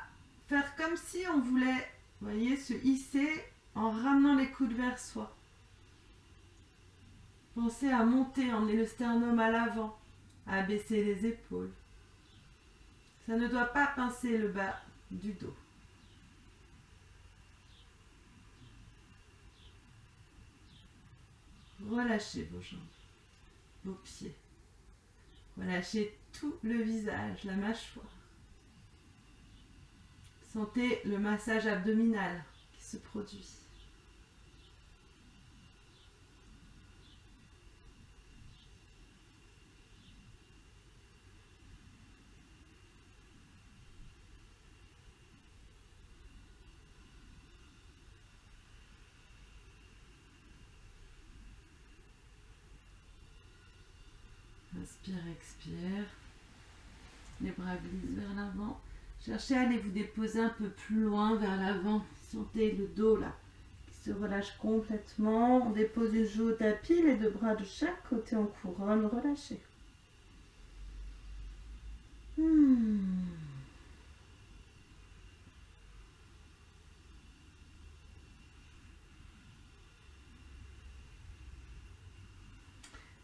faire comme si on voulait, vous voyez, se hisser en ramenant les coudes vers soi. Pensez à monter, emmener le sternum à l'avant, à abaisser les épaules. Ça ne doit pas pincer le bas du dos. Relâchez vos jambes, vos pieds. Relâchez tout le visage, la mâchoire. Sentez le massage abdominal qui se produit. Inspire, expire. Les bras glissent vers l'avant. Cherchez à aller vous déposer un peu plus loin vers l'avant. Sentez le dos là qui se relâche complètement. On dépose les genoux au tapis, les deux bras de chaque côté en couronne. Relâchez.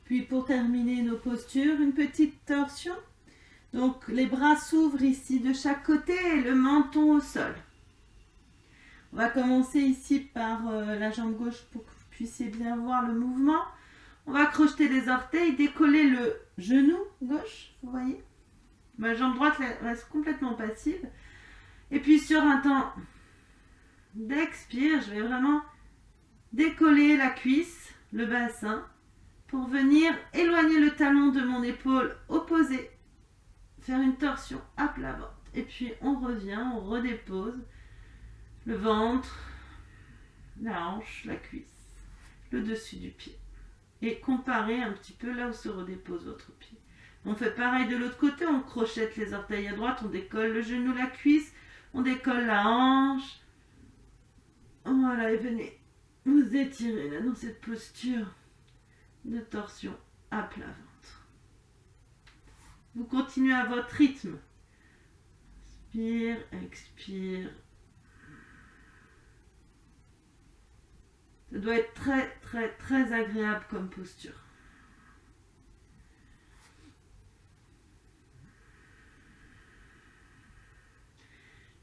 Puis pour terminer nos postures, une petite torsion. Donc les bras s'ouvrent ici de chaque côté et le menton au sol. On va commencer ici par la jambe gauche pour que vous puissiez bien voir le mouvement. On va crocheter les orteils, décoller le genou gauche, vous voyez. Ma jambe droite reste complètement passive. Et puis sur un temps d'expire, je vais vraiment décoller la cuisse, le bassin, pour venir éloigner le talon de mon épaule opposée. Faire une torsion à plat ventre. Et puis on revient, on redépose le ventre, la hanche, la cuisse, le dessus du pied. Et comparez un petit peu là où se redépose votre pied. On fait pareil de l'autre côté, on crochette les orteils à droite, on décolle le genou, la cuisse, on décolle la hanche. Voilà, et venez vous étirer là dans cette posture de torsion à plat ventre. Vous continuez à votre rythme. Inspire, expire. Ça doit être très, très, très agréable comme posture.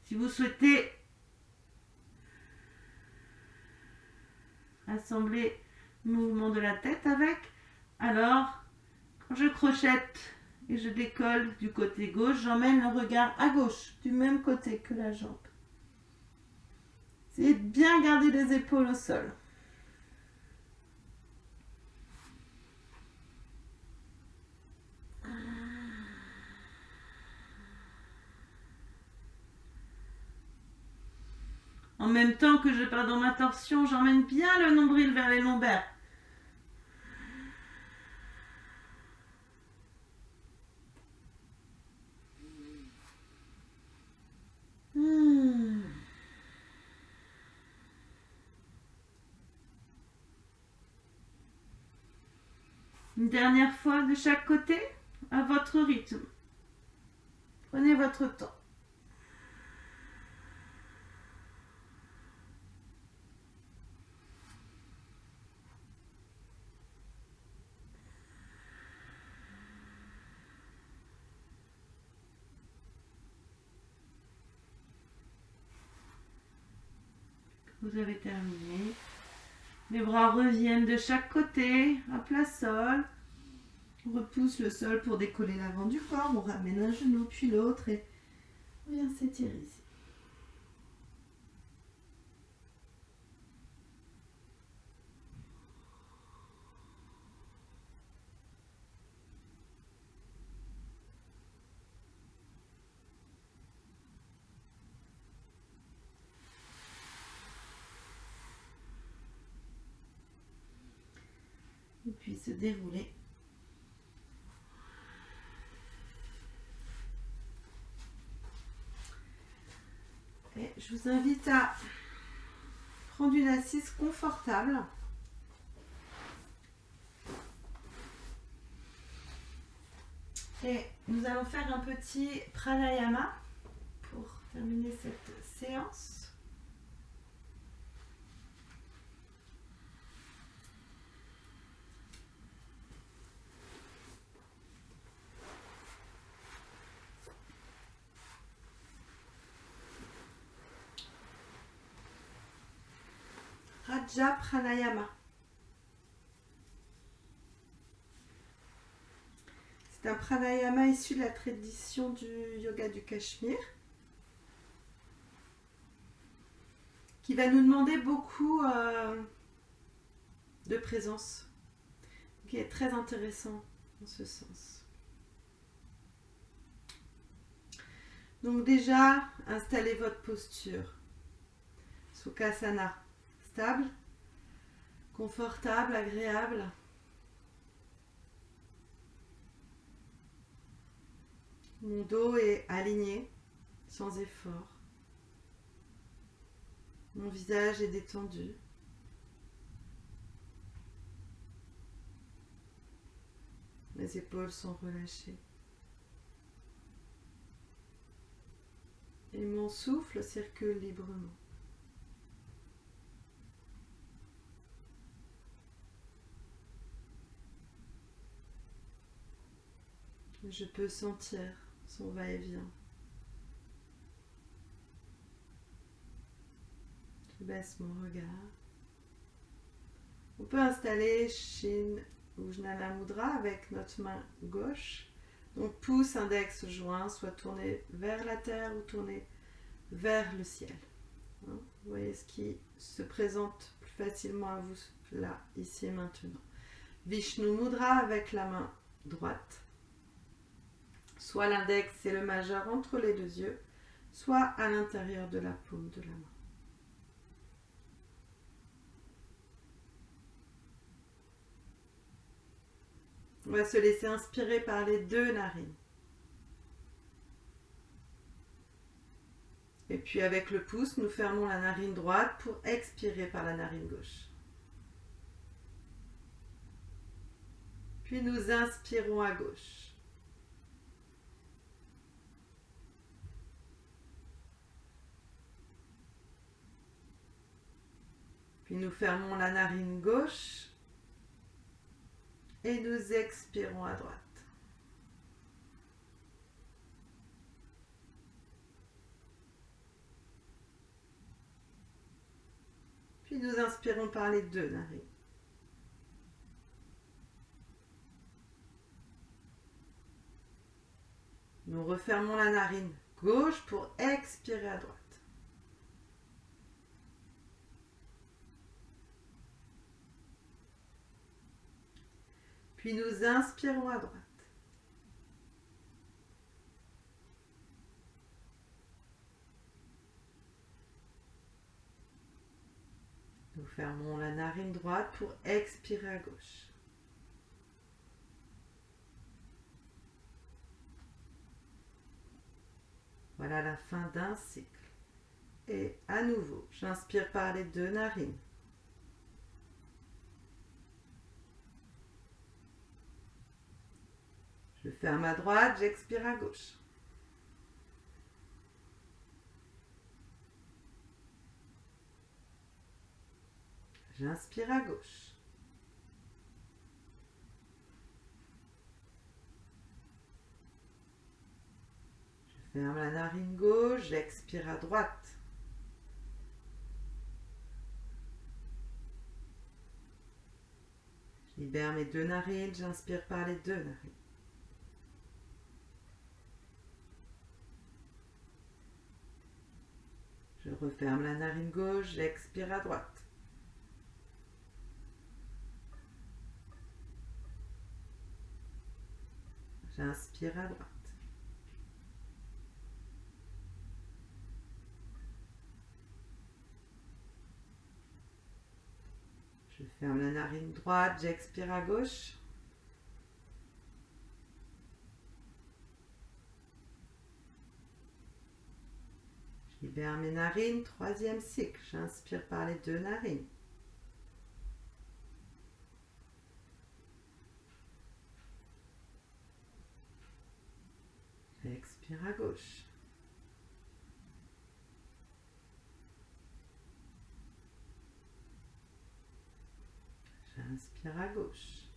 Si vous souhaitez assembler le mouvement de la tête avec, alors quand je crochette et je décolle du côté gauche, j'emmène le regard à gauche, du même côté que la jambe. Essayez de bien garder les épaules au sol. En même temps que je pars dans ma torsion, j'emmène bien le nombril vers les lombaires. Une dernière fois de chaque côté, à votre rythme. Prenez votre temps. Vous avez terminé. Les bras reviennent de chaque côté, à plat sol. On repousse le sol pour décoller l'avant du corps. On ramène un genou puis l'autre et on vient s'étirer ici. Et puis se dérouler. Et je vous invite à prendre une assise confortable. Et nous allons faire un petit pranayama pour terminer cette séance. Raja Pranayama. C'est un pranayama issu de la tradition du yoga du Cachemire qui va nous demander beaucoup de présence, qui est très intéressant en ce sens. Donc déjà, installez votre posture. Sukhasana. Stable, confortable, agréable. Mon dos est aligné, sans effort. Mon visage est détendu. Mes épaules sont relâchées. Et mon souffle circule librement. Je peux sentir son va-et-vient. Je baisse mon regard. On peut installer Shin Ujjnana Mudra avec notre main gauche. Donc pouce, index, joint, soit tourné vers la terre ou tourné vers le ciel. Vous voyez ce qui se présente plus facilement à vous là, ici et maintenant. Vishnu Mudra avec la main droite. Soit l'index et le majeur entre les deux yeux, soit à l'intérieur de la paume de la main. On va se laisser inspirer par les deux narines. Et puis avec le pouce, nous fermons la narine droite pour expirer par la narine gauche. Puis nous inspirons à gauche. Puis nous fermons la narine gauche et nous expirons à droite. Puis nous inspirons par les deux narines. Nous refermons la narine gauche pour expirer à droite. Puis nous inspirons à droite. Nous fermons la narine droite pour expirer à gauche. Voilà la fin d'un cycle. Et à nouveau, j'inspire par les deux narines. Je ferme à droite, j'expire à gauche. J'inspire à gauche. Je ferme la narine gauche, j'expire à droite. libère mes 2 narines, j'inspire par les 2 narines. Je referme la narine gauche, j'expire à droite. J'inspire à droite. Je ferme la narine droite, j'expire à gauche. Je libère mes narines, 3e cycle. J'inspire par les 2 narines. J'expire à gauche. J'inspire à gauche.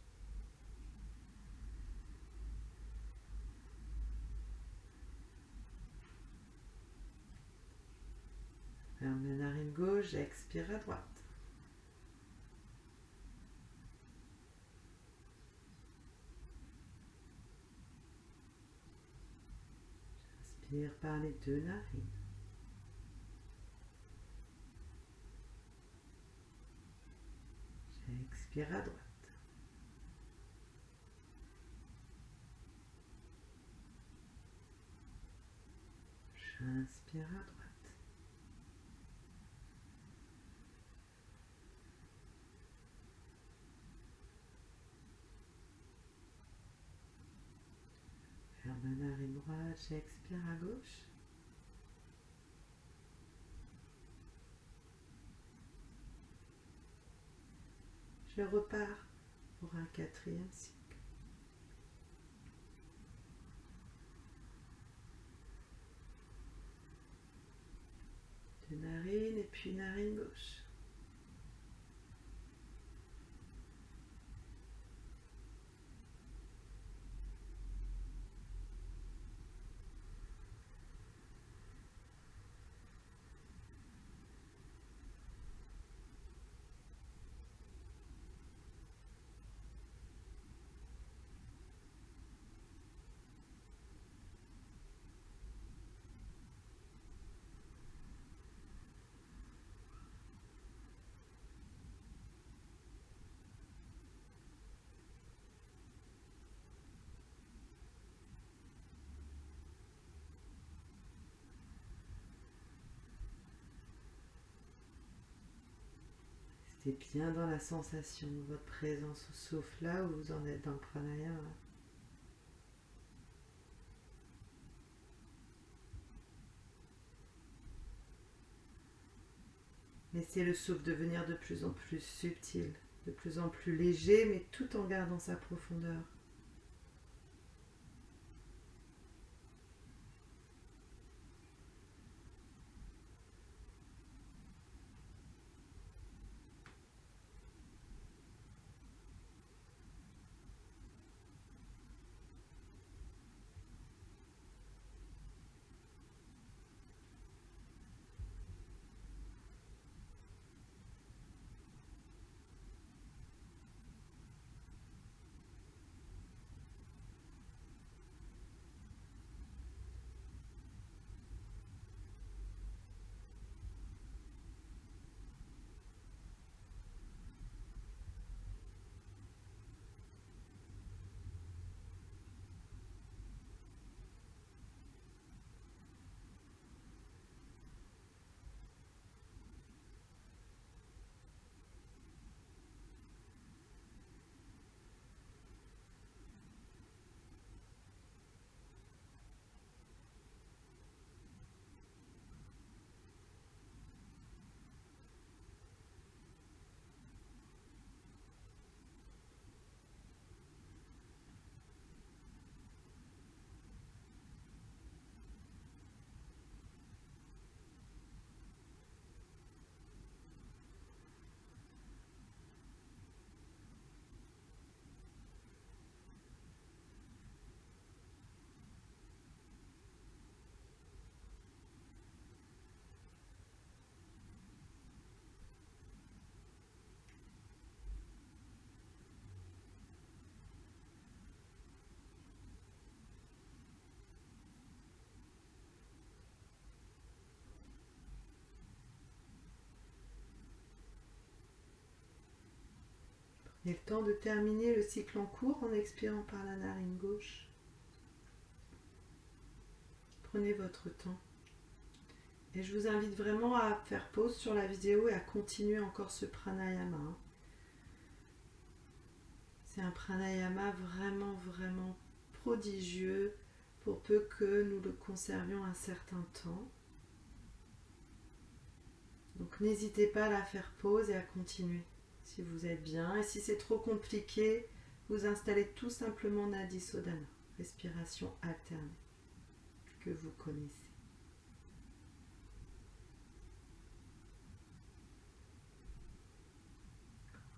Ferme la narine gauche, j'expire à droite. J'inspire par les 2 narines. J'expire à droite. J'inspire à droite. Ferme la narine droite, j'expire à gauche. Je repars pour un 4e cycle. 2 narines et puis narine gauche. Restez bien dans la sensation de votre présence au souffle là où vous en êtes dans le pranayama. Laissez le souffle devenir de plus en plus subtil, de plus en plus léger, mais tout en gardant sa profondeur. Et le temps de terminer le cycle en cours en expirant par la narine gauche. Prenez votre temps. Et je vous invite vraiment à faire pause sur la vidéo et à continuer encore ce pranayama. C'est un pranayama vraiment, vraiment prodigieux pour peu que nous le conservions un certain temps. Donc n'hésitez pas à la faire pause et à continuer si vous êtes bien. Et si c'est trop compliqué, vous installez tout simplement Nadi Sodhana, respiration alternée, que vous connaissez.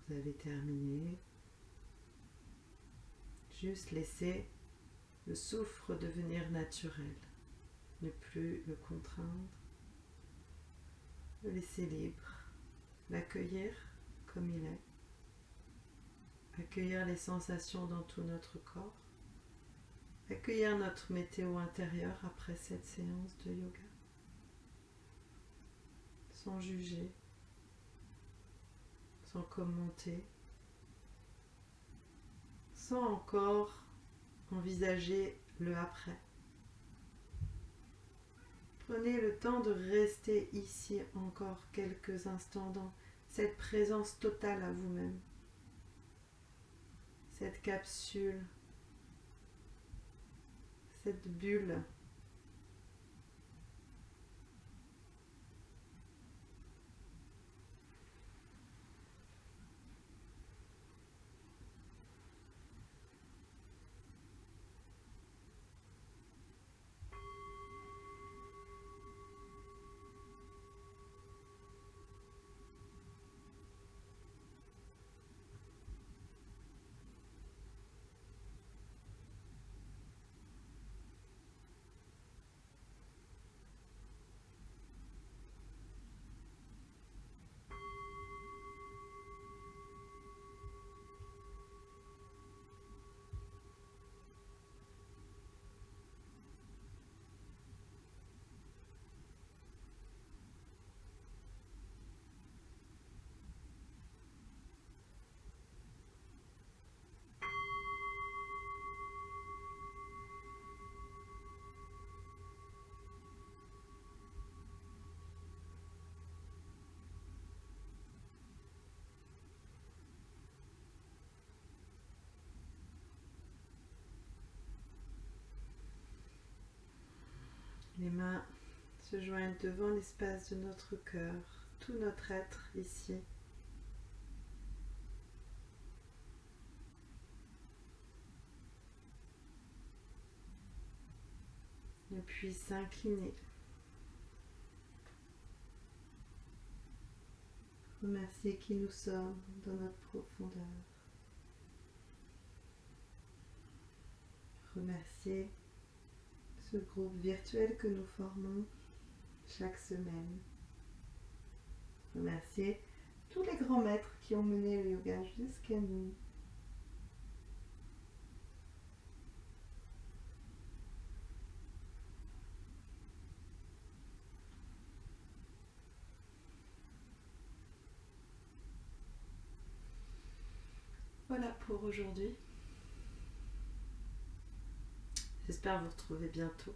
Vous avez terminé. Juste laissez le souffle devenir naturel. Ne plus le contraindre. Le laisser libre. L'accueillir comme il est. Accueillir les sensations dans tout notre corps. Accueillir notre météo intérieure après cette séance de yoga. Sans juger. Sans commenter. Sans encore envisager le après. Prenez le temps de rester ici encore quelques instants dans cette présence totale à vous-même. Cette capsule, cette bulle. Les mains se joignent devant l'espace de notre cœur, tout notre être ici. Et puis s'incliner. Remercier qui nous sommes dans notre profondeur. Remercier ce groupe virtuel que nous formons chaque semaine. Remercier tous les grands maîtres qui ont mené le yoga jusqu'à nous. Voilà pour aujourd'hui. J'espère vous retrouver bientôt.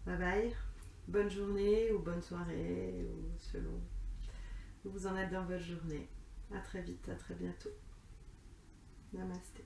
Bye bye. Bonne journée ou bonne soirée ou selon où vous en êtes dans votre journée. À très vite, à très bientôt. Namasté.